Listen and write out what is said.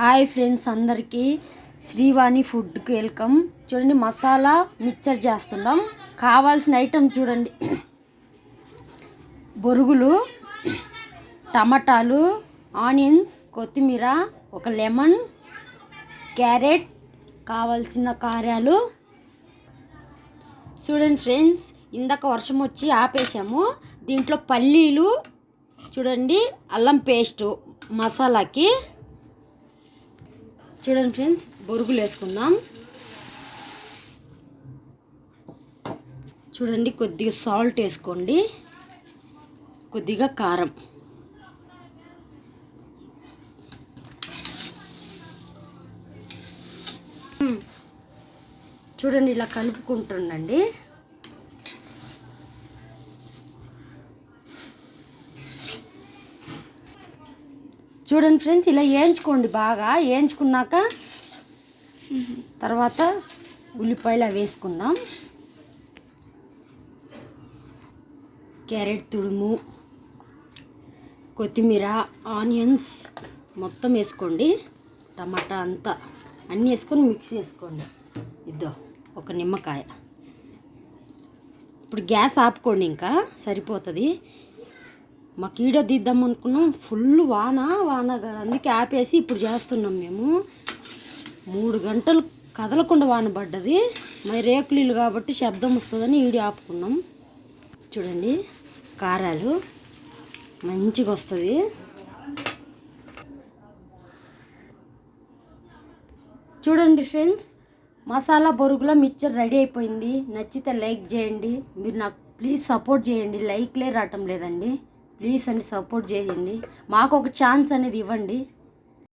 Hi friends, అందరికీ శ్రీవాణి ఫుడ్కి welcome. చూడండి, మసాలా మిక్చర్ చేస్తున్నాం. కావాల్సిన ఐటెం చూడండి: బొరుగులు, టమాటాలు, ఆనియన్స్, కొత్తిమీర, ఒక లెమన్, క్యారెట్, కావాల్సిన కారాలు. చూడండి ఫ్రెండ్స్, ఇందాక వర్షం వచ్చి ఆపేసాము. దీంట్లో పల్లీలు చూడండి, అల్లం పేస్టు మసాలాకి. చూడండి ఫ్రెండ్స్, బొరుగులు వేసుకుందాం. చూడండి, కొద్దిగా సాల్ట్ వేసుకోండి, కొద్దిగా కారం. చూడండి, ఇలా కలుపుకుంటుండండి. చూడండి ఫ్రెండ్స్, ఇలా వేయించుకోండి. బాగా వేయించుకున్నాక తర్వాత ఉల్లిపాయలు వేసుకుందాం. క్యారెట్ తురుము, కొత్తిమీర, ఆనియన్స్ మొత్తం వేసుకోండి. టమాటా అంతా అన్నీ వేసుకొని మిక్స్ చేసుకోండి. ఇద్దో ఒక నిమ్మకాయ. ఇప్పుడు గ్యాస్ ఆపుకోండి, ఇంకా సరిపోతుంది. మాకు వీడియో తీద్దాం అనుకున్నాం, ఫుల్ వాన కదా, అందుకే ఆపేసి ఇప్పుడు చేస్తున్నాం. మేము 3 గంటలు కదలకుండా వాన పడ్డది. మరి రేకులు ఇల్లు కాబట్టి శబ్దం వస్తుందని వీడియో ఆపుకున్నాం. చూడండి, కారాలు మంచిగా వస్తుంది. చూడండి ఫ్రెండ్స్, మసాలా బొరుగుల మిక్చర్ రెడీ అయిపోయింది. నచ్చితే లైక్ చేయండి. మీరు నాకు ప్లీజ్ సపోర్ట్ చేయండి. లైక్లే రావటం లేదండి. ప్లీజ్ అండి, సపోర్ట్ చేయండి. మాకు ఒక ఛాన్స్ అనేది ఇవ్వండి.